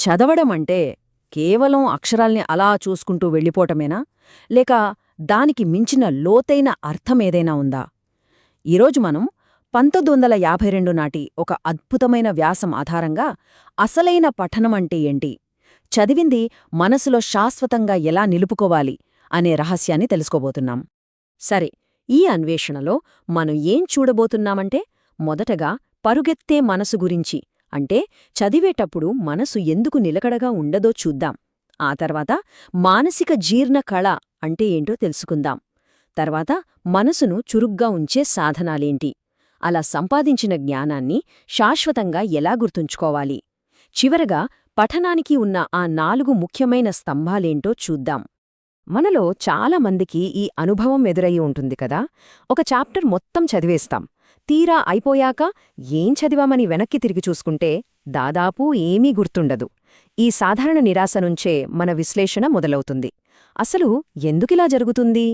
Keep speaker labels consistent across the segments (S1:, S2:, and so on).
S1: చదవడమంటే కేవలం అక్షరాల్ని అలా చూసుకుంటూ వెళ్ళిపోవటమేనా, లేక దానికి మించిన లోతైన అర్థమేదైనా ఉందా? ఈరోజు మనం 1952 నాటి ఒక అద్భుతమైన వ్యాసం ఆధారంగా అసలైన పఠనమంటే ఏంటి, చదివింది మనసులో శాశ్వతంగా ఎలా నిలుపుకోవాలి అనే రహస్యాన్ని తెలుసుకోబోతున్నాం. సరే, ఈ అన్వేషణలో మనం ఏం చూడబోతున్నామంటే, మొదటగా పరుగెత్తే మనసు గురించి, అంటే చదివేటప్పుడు మనసు ఎందుకు నిలకడగా ఉండదో చూద్దాం. ఆ తర్వాత మానసిక జీర్ణ కళ అంటే ఏంటో తెలుసుకుందాం. తర్వాత మనసును చురుగ్గా ఉంచే సాధనాలేంటి, అలా సంపాదించిన జ్ఞానాన్ని శాశ్వతంగా ఎలా గుర్తుంచుకోవాలి, చివరగా పఠనానికి ఉన్న ఆ 4 ముఖ్యమైన స్తంభాలేంటో చూద్దాం. మనలో చాలామందికి ఈ అనుభవం ఎదురయ్యి ఉంటుంది కదా. ఒక చాప్టర్ మొత్తం చదివేస్తాం, తీరా అయిపోయాక ఏం చదివామని వెనక్కి తిరిగి చూసుకుంటే దాదాపు ఏమీ గుర్తుండదు. ఈ సాధారణ నిరాశ నుంచే మన విశ్లేషణ మొదలవుతుంది. అసలు ఎందుకిలా జరుగుతుంది?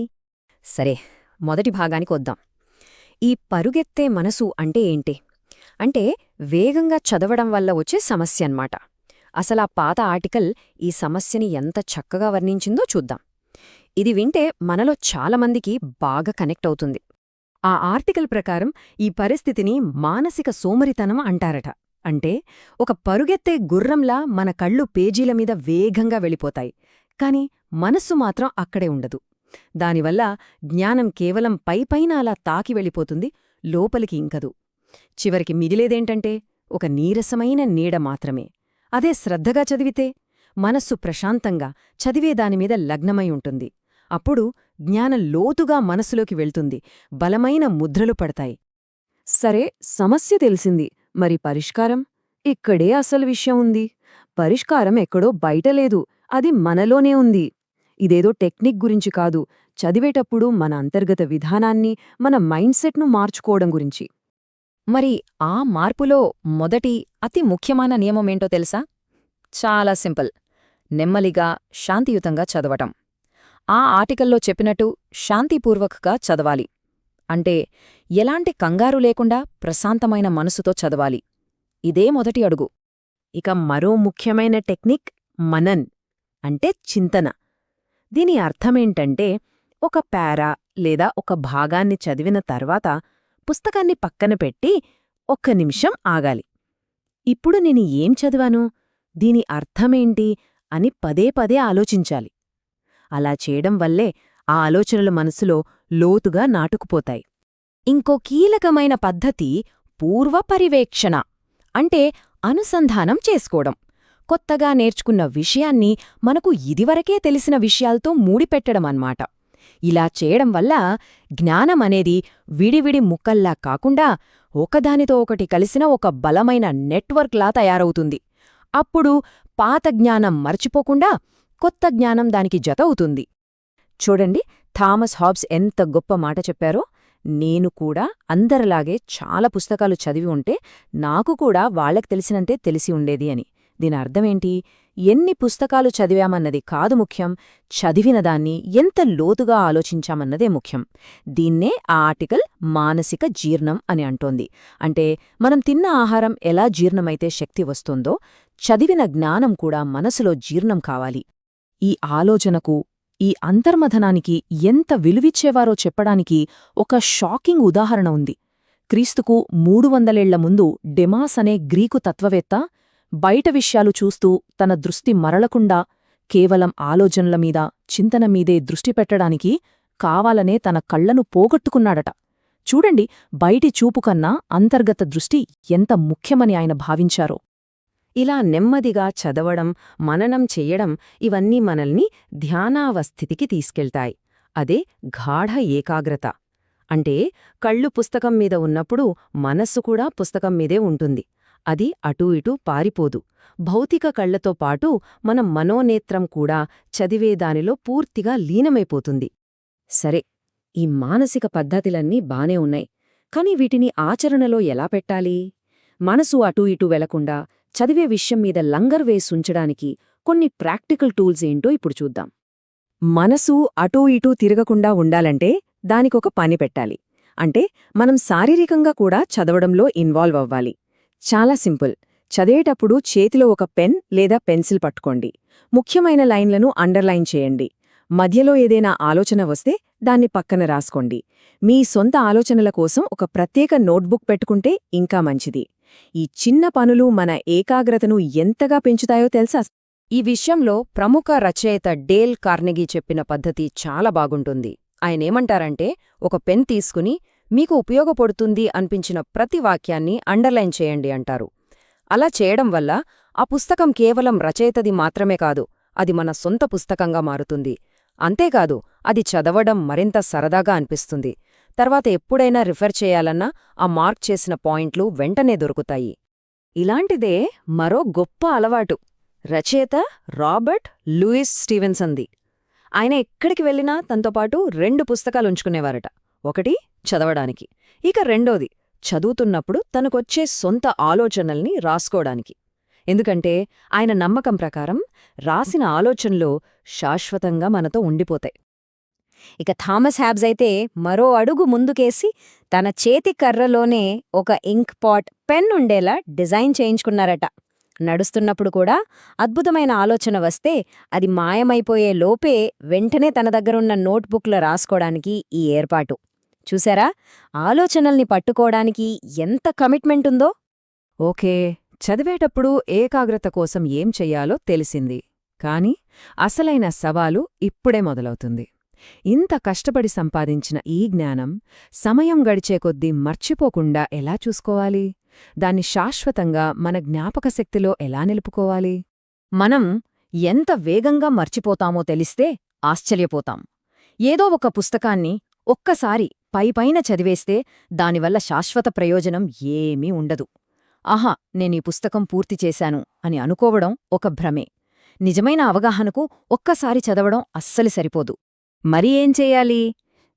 S1: సరే, మొదటి భాగానికి వద్దాం. ఈ పరుగెత్తే మనసు అంటే ఏంటి? అంటే వేగంగా చదవడం వల్ల వచ్చే సమస్య అన్నమాట. అసలా పాత ఆర్టికల్ ఈ సమస్యని ఎంత చక్కగా వర్ణించిందో చూద్దాం. ఇది వింటే మనలో చాలామందికి బాగా కనెక్ట్ అవుతుంది. ఆ ఆర్టికల్ ప్రకారం ఈ పరిస్థితిని మానసిక సోమరితనం అంటారట. అంటే ఒక పరుగెత్తే గుర్రంలా మన కళ్ళు పేజీల మీద వేగంగా వెళ్ళిపోతాయి, కాని మనస్సు మాత్రం అక్కడే ఉండదు. దానివల్ల జ్ఞానం కేవలం పైపైన అలా తాకి వెళ్ళిపోతుంది, లోపలికి ఇంకదు. చివరికి మిగిలేదేంటంటే ఒక నీరసమైన నీడ మాత్రమే. అదే శ్రద్ధగా చదివితే మనస్సు ప్రశాంతంగా చదివేదానిమీద లగ్నమై ఉంటుంది. అప్పుడు జ్ఞానం లోతుగా మనసులోకి వెళ్తుంది, బలమైన ముద్రలు పడతాయి. సరే, సమస్య తెలిసింది. మరి పరిష్కారం? ఇక్కడే అసలు విషయం ఉంది. పరిష్కారం ఎక్కడో బయటలేదు, అది మనలోనే ఉంది. ఇదేదో టెక్నిక్ గురించి కాదు, చదివేటప్పుడు మన అంతర్గత విధానాన్ని, మన మైండ్ సెట్ను మార్చుకోవడం గురించి. మరి ఆ మార్పులో మొదటి అతి ముఖ్యమైన నియమమేంటో తెలుసా? చాలా సింపుల్: నెమ్మలిగా, శాంతియుతంగా చదవటం. ఆ ఆర్టికల్లో చెప్పినట్టు శాంతిపూర్వకంగా చదవాలి. అంటే ఎలాంటి కంగారు లేకుండా ప్రశాంతమైన మనసుతో చదవాలి. ఇదే మొదటి అడుగు. ఇక మరో ముఖ్యమైన టెక్నిక్ మనన్, అంటే చింతన. దీని అర్థమేంటంటే, ఒక పారా లేదా ఒక భాగాన్ని చదివిన తర్వాత పుస్తకాన్ని పక్కన పెట్టి ఒక్క నిమిషం ఆగాలి. ఇప్పుడు నేను ఏం చదివాను, దీని అర్థమేంటి అని పదే పదే ఆలోచించాలి. అలా చేయడం వల్లే ఆ ఆలోచనలు మనసులో లోతుగా నాటుకుపోతాయి. ఇంకో కీలకమైన పద్ధతి పూర్వపరివేక్షణ, అంటే అనుసంధానం చేసుకోవడం. కొత్తగా నేర్చుకున్న విషయాన్ని మనకు ఇదివరకే తెలిసిన విషయాలతో మూడిపెట్టడమన్నమాట. ఇలా చేయడం వల్ల జ్ఞానమనేది విడివిడి ముక్కల్లా కాకుండా ఒకదానితో ఒకటి కలిసిన ఒక బలమైన నెట్వర్క్లా తయారవుతుంది. అప్పుడు పాత జ్ఞానం మర్చిపోకుండా కొత్త జ్ఞానం దానికి జత అవుతుంది. చూడండి, థామస్ హాబ్స్ ఎంత గొప్ప మాట చెప్పారో. నేను కూడా అందరిలాగే చాలా పుస్తకాలు చదివి ఉంటే నాకు కూడా వాళ్లకు తెలిసినంతే తెలిసి ఉండేది అని. దీని అర్థమేంటి? ఎన్ని పుస్తకాలు చదివామన్నది కాదు ముఖ్యం, చదివినదాన్ని ఎంత లోతుగా ఆలోచించామన్నదే ముఖ్యం. దీన్నే ఆ ఆర్టికల్ మానసిక జీర్ణం అని అంటోంది. అంటే మనం తిన్న ఆహారం ఎలా జీర్ణమైతే శక్తి వస్తుందో, చదివిన జ్ఞానం కూడా మనసులో జీర్ణం కావాలి. ఈ ఆలోచనకు, ఈ అంతర్మథనానికి ఎంత విలువిచ్చేవారో చెప్పడానికి ఒక షాకింగ్ ఉదాహరణ ఉంది. క్రీస్తుకు 300 ఏళ్ల ముందు డెమాస్ అనే గ్రీకు తత్వవేత్త బయట విషయాలు చూస్తూ తన దృష్టి మరలకుండా కేవలం ఆలోచనల మీద, చింతన మీదే దృష్టి పెట్టడానికి కావాలనే తన కళ్లను పోగొట్టుకున్నాడట. చూడండి, బయటి చూపుకన్నా అంతర్గత దృష్టి ఎంత ముఖ్యమని ఆయన భావించారో. ఇలా నెమ్మదిగా చదవడం, మననం చెయ్యడం, ఇవన్నీ మనల్ని ధ్యానావస్థితికి తీసుకెళ్తాయి. అదే గాఢ ఏకాగ్రత. అంటే కళ్ళు పుస్తకం మీద ఉన్నప్పుడు మనస్సు కూడా పుస్తకం మీదే ఉంటుంది. అది అటూ ఇటూ పారిపోదు. భౌతిక కళ్లతో పాటు మన మనోనేత్రం కూడా చదివేదానిలో పూర్తిగా లీనమైపోతుంది. సరే, ఈ మానసిక పద్ధతులన్నీ బానే ఉన్నాయి, కాని వీటిని ఆచరణలో ఎలా పెట్టాలి? మనసు అటూ ఇటూ వెళ్లకుండా చదివే విషయం మీద లంగర్ వేసుంచడానికి కొన్ని ప్రాక్టికల్ టూల్స్ ఏంటో ఇప్పుడు చూద్దాం. మనసు అటూ ఇటూ తిరగకుండా ఉండాలంటే దానికొక పని పెట్టాలి. అంటే మనం శారీరకంగా కూడా చదవడంలో ఇన్వాల్వ్ అవ్వాలి. చాలా సింపుల్. చదివేటప్పుడు చేతిలో ఒక పెన్ లేదా పెన్సిల్ పట్టుకోండి. ముఖ్యమైన లైన్లను అండర్లైన్ చేయండి. మధ్యలో ఏదైనా ఆలోచన వస్తే దాన్ని పక్కన రాసుకోండి. మీ సొంత ఆలోచనల కోసం ఒక ప్రత్యేక నోట్బుక్ పెట్టుకుంటే ఇంకా మంచిది. ఈ చిన్న పనులు మన ఏకాగ్రతను ఎంతగా పెంచుతాయో తెలుసా? ఈ విషయంలో ప్రముఖ రచయిత డేల్ కార్నెగీ చెప్పిన పద్ధతి చాలా బాగుంటుంది. ఆయనేమంటారంటే, ఒక పెన్ తీసుకుని మీకు ఉపయోగపడుతుంది అనిపించిన ప్రతి వాక్యాన్ని అండర్లైన్ చేయండి అంటారు. అలా చేయడం వల్ల ఆ పుస్తకం కేవలం రచయితది మాత్రమే కాదు, అది మన సొంత పుస్తకంగా మారుతుంది. అంతేకాదు, అది చదవడం మరింత సరదాగా అనిపిస్తుంది. తర్వాత ఎప్పుడైనా రిఫర్ చేయాలన్నా ఆ మార్క్ చేసిన పాయింట్లు వెంటనే దొరుకుతాయి. ఇలాంటిదే మరో గొప్ప అలవాటు రచయిత రాబర్ట్ లూయిస్ స్టీవెన్సన్ది. ఆయన ఎక్కడికి వెళ్ళినా తనతోపాటు 2 పుస్తకాలుంచుకునేవారట. ఒకటి చదవడానికి, ఇక రెండోది చదువుతున్నప్పుడు తనకొచ్చే సొంత ఆలోచనల్ని రాసుకోవడానికి. ఎందుకంటే ఆయన నమ్మకం ప్రకారం రాసిన ఆలోచనలు శాశ్వతంగా మనతో ఉండిపోతాయి. ఇక థామస్ హ్యాబ్స్ అయితే మరో అడుగు ముందుకేసి తన చేతి కర్రలోనే ఒక ఇంక్ పాట్ పెన్ ఉండేలా డిజైన్ చేయించుకున్నారట. నడుస్తున్నప్పుడు కూడా అద్భుతమైన ఆలోచన వస్తే అది మాయమైపోయే లోపే వెంటనే తన దగ్గరున్న నోట్బుక్లో రాసుకోవడానికి ఈ ఏర్పాటు. చూసారా, ఆలోచనల్ని పట్టుకోవడానికి ఎంత కమిట్మెంట్ ఉందో? ఓకే, చదివేటప్పుడు ఏకాగ్రత కోసం ఏం చెయ్యాలో తెలిసింది. కాని అసలైన సవాలు ఇప్పుడే మొదలవుతుంది. ఇంత కష్టపడి సంపాదించిన ఈ జ్ఞానం సమయం గడిచే కొద్దీ మర్చిపోకుండా ఎలా చూసుకోవాలి? దాన్ని శాశ్వతంగా మన జ్ఞాపకశక్తిలో ఎలా నిలుపుకోవాలి? మనం ఎంత వేగంగా మర్చిపోతామో తెలిస్తే ఆశ్చర్యపోతాం. ఏదో ఒక పుస్తకాన్ని ఒక్కసారి పైపైన చదివేస్తే దానివల్ల శాశ్వత ప్రయోజనం ఏమీ ఉండదు. ఆహా, నేనీ పుస్తకం పూర్తి చేశాను అని అనుకోవడం ఒక భ్రమే. నిజమైన అవగాహనకు ఒక్కసారి చదవడం అస్సలు సరిపోదు. మరి ఏం చెయ్యాలి?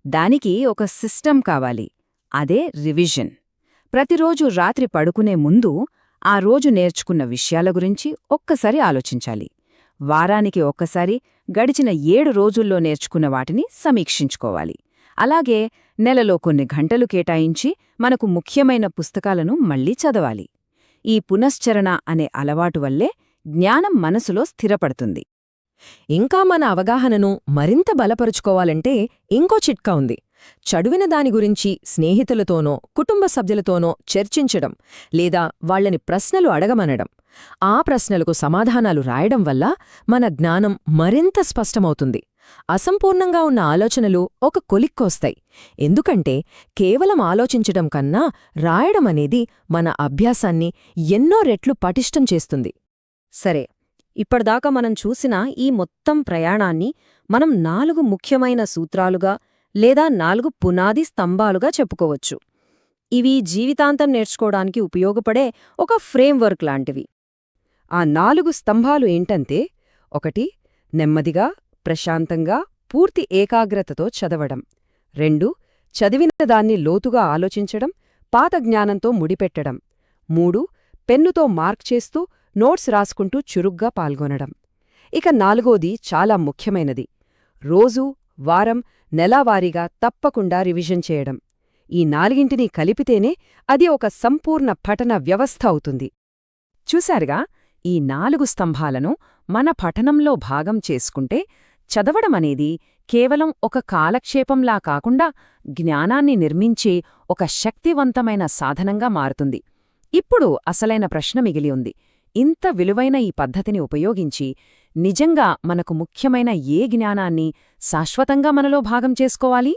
S1: దానికి ఒక సిస్టమ్ కావాలి. అదే రివిజన్. ప్రతిరోజు రాత్రి పడుకునే ముందు ఆ రోజు నేర్చుకున్న విషయాల గురించి ఒక్కసారి ఆలోచించాలి. వారానికి ఒక్కసారి గడిచిన 7 రోజుల్లో నేర్చుకున్న వాటిని సమీక్షించుకోవాలి. అలాగే నెలలో కొన్ని గంటలు కేటాయించి మనకు ముఖ్యమైన పుస్తకాలను మళ్లీ చదవాలి. ఈ పునశ్చరణ అనే అలవాటు వల్లే జ్ఞానం మనసులో స్థిరపడుతుంది. ఇంకా మన అవగాహనను మరింత బలపరుచుకోవాలంటే ఇంకో చిట్కా ఉంది. చదివిన దాని గురించి స్నేహితులతోనో కుటుంబ సభ్యులతోనో చర్చించడం, లేదా వాళ్లని ప్రశ్నలు అడగమనడం. ఆ ప్రశ్నలకు సమాధానాలు రాయడం వల్ల మన జ్ఞానం మరింత స్పష్టమవుతుంది. అసంపూర్ణంగా ఉన్న ఆలోచనలు ఒక కొలిక్కొస్తాయి. ఎందుకంటే కేవలం ఆలోచించడం కన్నా రాయడమనేది మన అభ్యాసాన్ని ఎన్నో రెట్లు పటిష్టం చేస్తుంది. సరే, ఇప్పటిదాకా మనం చూసిన ఈ మొత్తం ప్రయాణాన్ని మనం 4 ముఖ్యమైన సూత్రాలుగా లేదా 4 పునాది స్తంభాలుగా చెప్పుకోవచ్చు. ఇవి జీవితాంతం నేర్చుకోవడానికి ఉపయోగపడే ఒక ఫ్రేమ్వర్క్ లాంటివి. ఆ 4 స్తంభాలు ఏంటంటే: 1. నెమ్మదిగా, ప్రశాంతంగా, పూర్తి ఏకాగ్రతతో చదవడం. 2. చదివిన దాన్ని లోతుగా ఆలోచించడం, పాత జ్ఞానంతో ముడిపెట్టడం. 3. పెన్నుతో మార్క్ చేస్తూ నోట్స్ రాసుకుంటూ చురుగ్గా పాల్గొనడం. ఇక 4వది చాలా ముఖ్యమైనది: రోజూ, వారం, నెలావారీగా తప్పకుండా రివిజన్ చేయడం. ఈ 4ంటినీ కలిపితేనే అది ఒక సంపూర్ణ పఠన వ్యవస్థ అవుతుంది. చూశారుగా, ఈ 4 స్తంభాలను మన పఠనంలో భాగం చేసుకుంటే చదవడమనేది కేవలం ఒక కాలక్షేపంలా కాకుండా జ్ఞానాన్ని నిర్మించే ఒక శక్తివంతమైన సాధనంగా మారుతుంది. ఇప్పుడు అసలైన ప్రశ్న మిగిలి ఉంది. ఇంత విలువైన ఈ పద్ధతిని ఉపయోగించి నిజంగా మనకు ముఖ్యమైన ఏ జ్ఞానాన్ని శాశ్వతంగా మనలో భాగం చేసుకోవాలి?